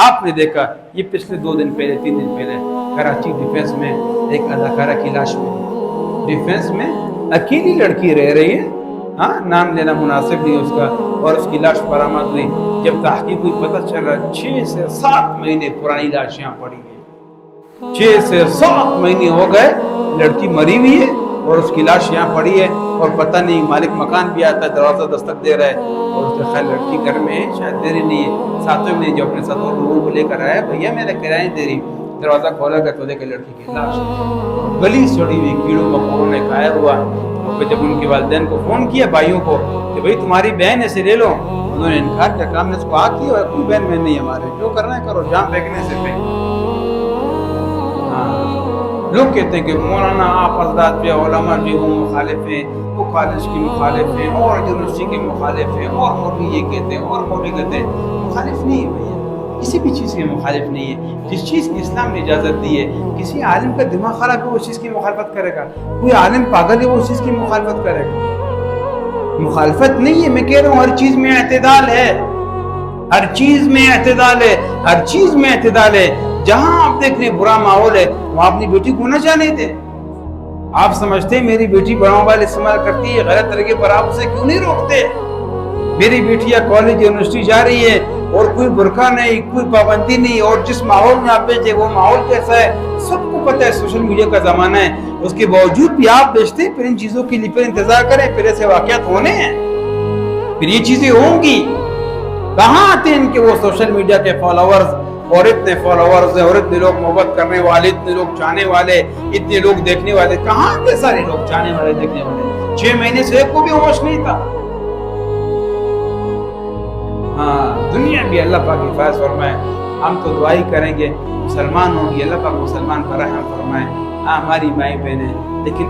آپ نے دیکھا یہ پچھلے 2 دن پہلے 3 دن پہلے کراچی ڈیفینس میں ایک اداکارہ کی لاش ملی، ڈیفینس میں اکیلی لڑکی رہ رہی ہے، ہاں نام لینا مناسب نہیں اس کا، اور اس کی لاش برآمد ہوئی۔ جب تحقیق ہوئی پتہ چلا 6 سے 7 مہینے پرانی لاش یہاں پڑی ہے، 6 سے 7 مہینے ہو گئے لڑکی مری ہوئی ہے اور اس کی لاش یہاں پڑی ہے، اور پتہ نہیں مالک مکان بھی آتا ہے دروازہ دستک دے رہا ہے، اور اس کے خیال لڑکی گھر میں ہے، شاید دے رہی نہیں ہے۔ ساتھوں میں جو اپنے ساتھ اور لوگوں کو لے کر آیا، بھیا میں نے کرایہ دے رہی، دروازہ کھولا گیا تو دیکھا لڑکی کی لاش گلی سڑی ہوئی، کیڑوں مکوڑوں نے کھایا ہوا۔ اور پھر جب ان کے والدین کو فون کیا بھائیوں کو کہ بھائی تمہاری بہن اسے لے لو، انہوں نے انکار کیا، کام نے اس کو آ کیا، کوئی بہن میں نہیں ہمارے، جو کرنا ہے کرو، جام پھینکنے سے پھینک۔ لوگ کہتے ہیں کہ مولانا آپ حضرات جو علماء جو ہوں مخالف ہیں، وہ کالج کی مخالف ہیں اور یونیورسٹی کے مخالف ہیں، اور مولوی یہ کہتے ہیں اور مولوی کہتے ہیں، مخالف نہیں ہے بھیا، کسی بھی چیز کے مخالف نہیں ہے۔ جس چیز کی اسلام نے اجازت دی ہے، کسی عالم کا دماغ خراب ہے وہ اس چیز کی مخالفت کرے گا، کوئی عالم پاگل ہے وہ اس چیز کی مخالفت کرے گا۔ مخالفت نہیں ہے، میں کہہ رہا ہوں ہر چیز میں اعتدال ہے، ہر چیز میں اعتدال ہے، ہر چیز میں اعتدال ہے۔ جہاں آپ دیکھ رہے برا ماحول ہے وہاں اپنی بیٹی کو نہ جانے دیں۔ آپ سمجھتے ہیں میری بیٹی بڑا موبائل استعمال کرتی ہے غلط طریقے پر، آپ اسے کیوں نہیں روکتے؟ میری بیٹی یا کالج یونیورسٹی جا رہی ہے اور کوئی برقع نہیں، کوئی پابندی نہیں، اور جس ماحول میں آپ بھیجے وہ ماحول کیسا ہے سب کو پتہ ہے، سوشل میڈیا کا زمانہ ہے، اس کے باوجود بھی آپ بیچتے ہیں۔ پھر ان چیزوں کے لیے پھر انتظار کریں، پھر ایسے واقعات ہونے ہیں، پھر یہ چیزیں ہوں گی۔ کہاں آتے ہیں ان کے وہ سوشل میڈیا کے فالوورز، اور اتنے فالوورز ہیں اور اتنے لوگ محبت کرنے والے، اتنے لوگ چاہنے والے، اتنے لوگ دیکھنے والے، کہاں آتے سارے لوگ چاہنے والے دیکھنے والے؟ 6 مہینے سے ایک کو بھی ہوش نہیں تھا۔ ہاں دنیا بھی اللہ پاک حفاظت فرمائے، ہم تو دعائی کریں گے مسلمان ہوں گی، اللہ پاک مسلمان پر رحم فرمائے۔ ہاں ہماری مائیں بہنیں، لیکن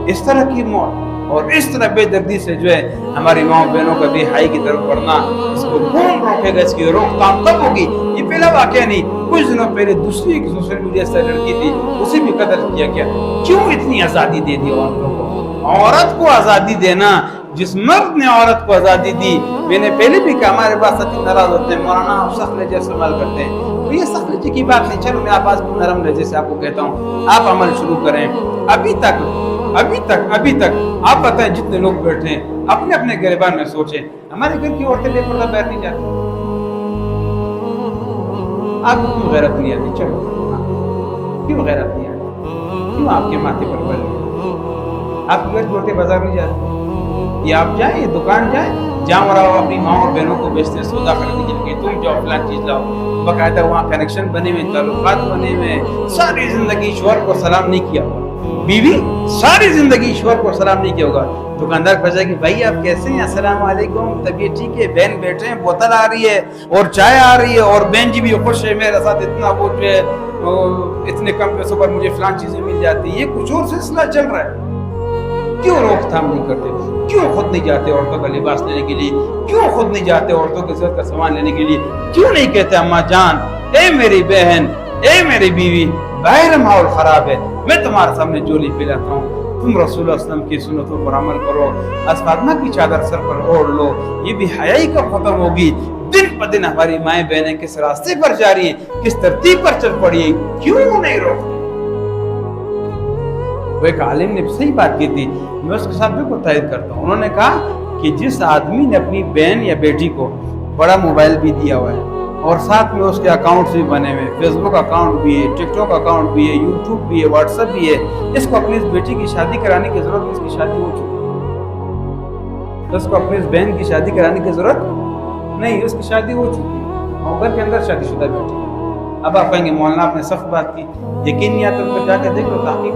اس طرح کی موت اور اس طرح بے دردی سے جو ہے ہماری ماں بہنوں کا بے حیائی کی طرف بڑھنا، اس کو کون روکے گا؟ اس کی روک تھام کب ہوگی؟ یہ پہلا واقعہ نہیں، کچھ دنوں پہلے دوسری ایک سوشل میڈیا سے لڑکی تھی، اسے بھی قتل کیا گیا۔ کیوں اتنی آزادی دے دی عورتوں کو؟ عورت کو آزادی دینا، جس مرد نے عورت کو آزادی دی، میں نے پہلے بھی کہا ہمارے پاس ساتھی ناراض ہوتے ہیں، مولانا آپ سخت لہجہ استعمال کرتے ہیں، تو یہ سخت لہجے کی بات نہیں، چلو میں آپ آج نرم لہجے سے آپ کو کہتا ہوں، آپ عمل شروع کریں۔ ابھی تک آپ بتائیں جتنے لوگ بیٹھے ہیں اپنے اپنے گریبان میں سوچیں، ہمارے گھر کی عورتیں بے پردہ باہر نہیں جاتی، آپ کو کیوں غیرت نہیں آتی؟ چلو کیوں غیرت نہیں آتی؟ کیوں آپ کے ماتھے پر بل ہے؟ آپ کے گھر کی عورتیں بازار نہیں جاتی؟ یہ آپ جائیں، یہ دکان جائیں، جہاں اور آپ اپنی ماں اور بہنوں کو بیچتے ہیں سودا خریدنے کے لیے، تم جو فلان چیز لاؤ، باقاعدہ وہاں کنیکشن بنے ہوئے، تعلقات بنے ہوئے، ساری زندگی شوہر کو سلام نہیں کیا ہوگا، بیوی ساری زندگی شوہر کو سلام نہیں کیا ہوگا، دکاندار پوچھا کہ بھائی آپ کیسے ہیں؟ السلام علیکم، طبیعت ٹھیک ہے؟ بہن بیٹھے ہیں، بوتل آ رہی ہے اور چائے آ رہی ہے، اور بہن جی بھی خوش ہے میرے ساتھ، اتنا وہ جو ہے اتنے کم پیسوں پر مجھے فلان چیزیں مل جاتی ہیں، یہ کچھ اور سلسلہ چل رہا ہے۔ کیوں روک تھام نہیں کرتے؟ کیوں خود نہیں جاتے عورتوں کا لباس لینے کے لیے؟ کیوں خود نہیں جاتے عورتوں کی ضرورت کا سامان لینے کے لیے؟ کیوں نہیں کہتے اماں جان، اے میری بہن، اے میری بیوی، باہر ماحول خراب ہے، میں تمہارے سامنے جولی پلاتا ہوں، تم رسول اللہ صلی اللہ علیہ وسلم کی سنتوں پر عمل کرو، فاطمہ کی چادر سر پر اوڑھ لو، یہ بھی حیائی کب ختم ہوگی؟ دن پہ دن ہماری مائیں بہنیں کس راستے پر جا رہی ہیں، کس ترتیب پر چل پڑی ہیں، کیوں نہیں روکتے؟ وہ ایک عالم نے صحیح بات کی تھی، میں اس کے ساتھ بھی تائید کرتا ہوں، انہوں نے کہا کہ جس آدمی نے اپنی بہن یا بیٹی کو بڑا موبائل بھی دیا ہوا ہے اور ساتھ میں اس کے اکاؤنٹس بھی بنے ہوئے، فیس بک اکاؤنٹ بھی ہے، ٹک ٹاک اکاؤنٹ بھی ہے، یوٹیوب بھی ہے، واٹس ایپ بھی ہے، اس کو اپنی اس بیٹی کی شادی کرانے کی ضرورت نہیں، اس کی شادی ہو چکی ہے، اس کو اپنی اس بہن کی شادی کرانے کی ضرورت نہیں، اس کی شادی ہو چکی ہے، اور گھر کے اندر شادی شدہ بیٹی ہے۔ اب آپ کہیں گے مولانا آپ نے سخت بات کی، یقین نہیں آتا تو جا کے دیکھ لو، تحقیق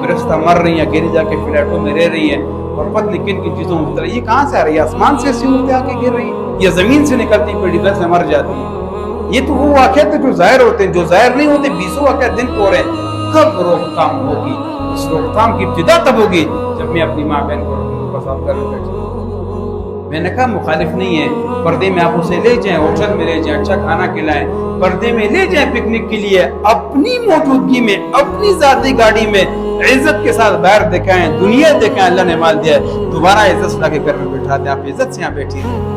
گرفتہ مر رہی ہیں، اکیلی جا کے فلیٹوں میں رہ رہی ہیں، اور پتہ نہیں کن کن چیزوں میں یہ کہاں سے آ رہی ہے؟ آسمان سے ایسی عورتیں آ کے گر رہی ہیں یا زمین سے نکلتی پیڑی گھر سے مر جاتی ہیں؟ یہ تو وہ واقعات جو ظاہر ہوتے ہیں، جو ظاہر نہیں ہوتے 20 واقعات دن کو ہو رہے ہیں۔ کب روک تھام ہوگی؟ اس روک تھام کی ابتدا تب ہوگی جب میں اپنی ماں بہن کو صاف کر لوں بیٹھا۔ میں نے کہا مخالف نہیں ہے، پردے میں آپ اسے لے جائیں، ہوٹل میں لے جائیں، اچھا کھانا کھلائیں، پردے میں لے جائیں پکنک کے لیے، اپنی موجودگی میں، اپنی ذاتی گاڑی میں عزت کے ساتھ باہر دکھائیں، دنیا دکھائیں، اللہ نے مال دیا ہے، دوبارہ عزت لا کے گھر میں بٹھا دیں، آپ عزت سے یہاں بیٹھی ہیں۔